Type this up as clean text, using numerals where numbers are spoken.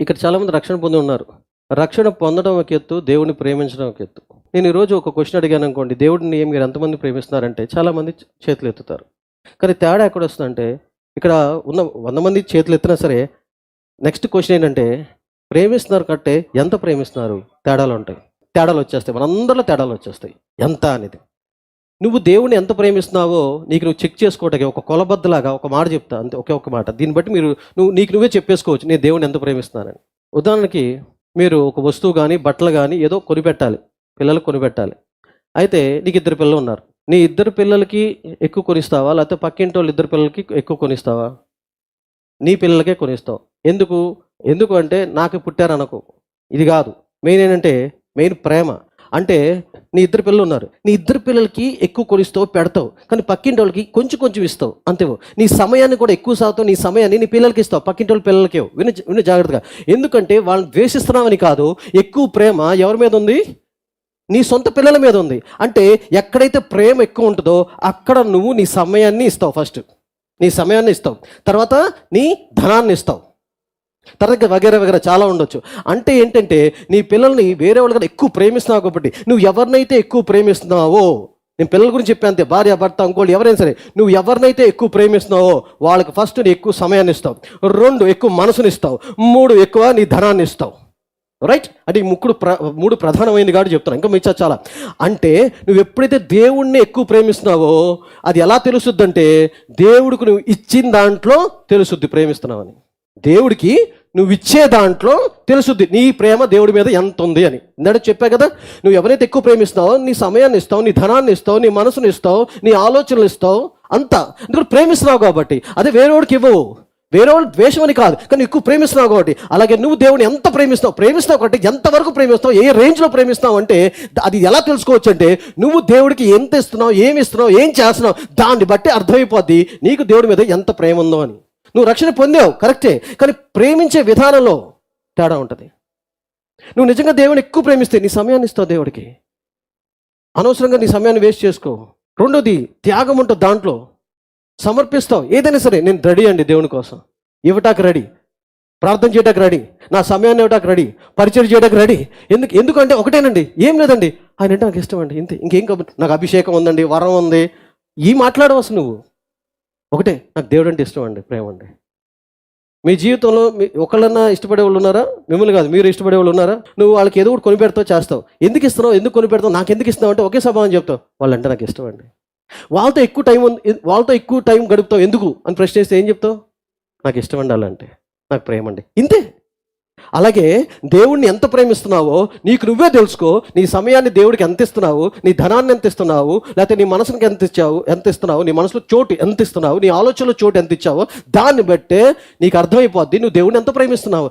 ఇక్కడ చాలామంది రక్షణ పొంది ఉన్నారు. రక్షణ పొందడం ఒక ఎత్తు, దేవుడిని ప్రేమించడం ఒక ఎత్తు. నేను ఈరోజు ఒక క్వశ్చన్ అడిగాను అనుకోండి, దేవుడిని మీరు ఎంతమంది ప్రేమిస్తున్నారంటే చాలామంది చేతులు ఎత్తుతారు. కానీ తేడా ఎక్కడ వస్తుందంటే, ఇక్కడ ఉన్న 100 మంది చేతులు ఎత్తినా సరే నెక్స్ట్ క్వశ్చన్ ఏంటంటే, ప్రేమిస్తున్నారు కంటే ఎంత ప్రేమిస్తున్నారు? తేడాలు ఉంటాయి, తేడాలు వచ్చేస్తాయి, మనందరిలో తేడాలు వచ్చేస్తాయి. ఎంత అనేది నువ్వు దేవుణ్ణి ఎంత ప్రేమిస్తున్నావో నీకు నువ్వు చెక్ చేసుకోవటానికి ఒక కొలబద్దలాగా ఒక మాట చెప్తా, అంతే, ఒకే ఒక మాట. దీన్ని బట్టి నువ్వే చెప్పేసుకోవచ్చు నేను దేవుణ్ణి ఎంత ప్రేమిస్తున్నానని. ఉదాహరణకి మీరు ఒక వస్తువు కానీ బట్టలు కానీ ఏదో కొనిపెట్టాలి, పిల్లలకు కొనిపెట్టాలి. అయితే నీకు 2 పిల్లలు ఉన్నారు. నీ 2 పిల్లలకి ఎక్కువ కొనిస్తావా, లేకపోతే పక్కింటి వాళ్ళు 2 పిల్లలకి ఎక్కువ కొనిస్తావా? నీ పిల్లలకే కొనిస్తావు. ఎందుకు అంటే నాకు పుట్టారనుకో, ఇది కాదు. మెయిన్ ఏంటంటే ప్రేమ. అంటే నీ 2 పిల్లలు ఉన్నారు, నీ 2 పిల్లలకి ఎక్కువ కొనిస్తావు, పెడతావు. కానీ పక్కింటి వాళ్ళకి కొంచెం ఇస్తావు, అంతేవో. నీ సమయాన్ని కూడా ఎక్కువ శాతం నీ సమయాన్ని నీ పిల్లలకి ఇస్తావు, పక్కింటి వాళ్ళ పిల్లలకి. విను జాగ్రత్తగా. ఎందుకంటే వాళ్ళని ద్వేషిస్తున్నామని కాదు, ఎక్కువ ప్రేమ ఎవరి మీద ఉంది? నీ సొంత పిల్లల మీద ఉంది. అంటే ఎక్కడైతే ప్రేమ ఎక్కువ ఉంటుందో అక్కడ నువ్వు నీ సమయాన్ని ఇస్తావు. ఫస్ట్ నీ సమయాన్ని ఇస్తావు, తర్వాత నీ ధనాన్ని ఇస్తావు, తర్వాత వగేరా చాలా ఉండొచ్చు. అంటే ఏంటంటే నీ పిల్లల్ని వేరే వాళ్ళు కూడా ఎక్కువ ప్రేమిస్తున్నావు కాబట్టి, నువ్వు ఎవరినైతే ఎక్కువ ప్రేమిస్తున్నావో, నేను పిల్లల గురించి చెప్పాను అంతే, భార్య భర్త ఇంకోళ్ళు ఎవరైనా సరే, నువ్వు ఎవరినైతే ఎక్కువ ప్రేమిస్తున్నావో వాళ్ళకి ఫస్ట్ నీ ఎక్కువ సమయాన్ని ఇస్తావు, 2 ఎక్కువ మనసుని ఇస్తావు, 3 ఎక్కువ నీ ధనాన్ని ఇస్తావు. రైట్? అంటే ఈ 3 ప్రధానమైనది కాబట్టి చెప్తాను, ఇంకా మిగతా చాలా. అంటే నువ్వు ఎప్పుడైతే దేవుణ్ణి ఎక్కువ ప్రేమిస్తున్నావో అది ఎలా తెలుస్తుంది అంటే, దేవుడికి నువ్వు ఇచ్చిన దాంట్లో తెలుసుద్ది ప్రేమిస్తున్నావని. దేవుడికి నువ్వు ఇచ్చే దాంట్లో తెలుసుద్ది నీ ప్రేమ దేవుడి మీద ఎంత ఉంది అని. ఇందాక చెప్పా కదా, నువ్వు ఎవరైతే ఎక్కువ ప్రేమిస్తావో నీ సమయాన్ని ఇస్తావు, నీ ధనాన్ని ఇస్తావు, నీ మనసుని ఇస్తావు, నీ ఆలోచనలు ఇస్తావు, అంతా ఎందుకంటే ప్రేమిస్తున్నావు కాబట్టి. అదే వేరేవాడికి ఇవ్వవు, వేరేవాళ్ళు ద్వేషం అని కాదు, కానీ ఎక్కువ ప్రేమిస్తున్నావు కాబట్టి. అలాగే నువ్వు దేవుడిని ఎంత ప్రేమిస్తావు కాబట్టి ఎంతవరకు ప్రేమిస్తావు, ఏ రేంజ్లో ప్రేమిస్తావు అంటే అది ఎలా తెలుసుకోవచ్చు అంటే, నువ్వు దేవుడికి ఎంత ఇస్తున్నావు, ఏమి ఇస్తున్నావు, ఏం చేస్తున్నావు, దాన్ని బట్టి అర్థమైపోద్ది నీకు దేవుడి మీద ఎంత ప్రేమ ఉందో అని. నువ్వు రక్షణ పొందావు కరెక్టే, కానీ ప్రేమించే విధానంలో తేడా ఉంటుంది. నువ్వు నిజంగా దేవుని ఎక్కువ ప్రేమిస్తే నీ సమయాన్ని ఇస్తావు దేవుడికి, అనవసరంగా నీ సమయాన్ని వేస్ట్ చేసుకో. 2ది త్యాగం ఉంటుంది, దాంట్లో సమర్పిస్తావు. ఏదైనా సరే నేను రెడీ అండి, దేవుని కోసం ఇవ్వటానికి రెడీ, ప్రార్థన చేయడానికి రెడీ, నా సమయాన్ని ఇవ్వటానికి రెడీ, పరిచయం చేయడానికి రెడీ. ఎందుకంటే ఒకటేనండి, ఏం లేదండి, ఆయన అంటే నాకు ఇష్టం అండి, ఇంతే, ఇంకేం కాబట్టి. నాకు అభిషేకం ఉందండి, వరం ఉంది, ఈ మాట్లాడవలసి నువ్వు. ఒకటే, నాకు దేవుడు అంటే ఇష్టం అండి, ప్రేమ అండి. మీ జీవితంలో ఒకళ్ళన్నా ఇష్టపడే వాళ్ళు ఉన్నారా? మిమ్మల్ని కాదు, మీరు ఇష్టపడే వాళ్ళు ఉన్నారా? నువ్వు వాళ్ళకి ఏదో ఒకటి కొనిపెడతావు, చేస్తావు. ఎందుకు ఇస్తున్నావు, ఎందుకు కొనిపెడతావు, నాకు ఎందుకు ఇస్తున్నావు అంటే ఒకే సమాధానం చెప్తావు, వాళ్ళంటే నాకు ఇష్టం అండి. వాళ్ళతో ఎక్కువ టైం గడుపుతావు, ఎందుకు అని ప్రశ్న చేస్తే ఏం చెప్తావు? నాకు ఇష్టం అండి, వాళ్ళంటే నాకు ప్రేమ అండి, ఇంతే. అలాగే దేవుణ్ణి ఎంత ప్రేమిస్తున్నావో నీకు నువ్వే తెలుసుకో. నీ సమయాన్ని దేవుడికి ఎంత ఇస్తున్నావు, నీ ధనాన్ని ఎంత ఇస్తున్నావు, లేకపోతే నీ మనసుకి ఎంత ఇస్తున్నావు, నీ మనసులో చోటు ఎంత ఇస్తున్నావు, నీ ఆలోచనలో చోటు ఎంత ఇచ్చావో దాన్ని బట్టే నీకు అర్థమైపోద్ది నువ్వు దేవుడిని ఎంత ప్రేమిస్తున్నావు.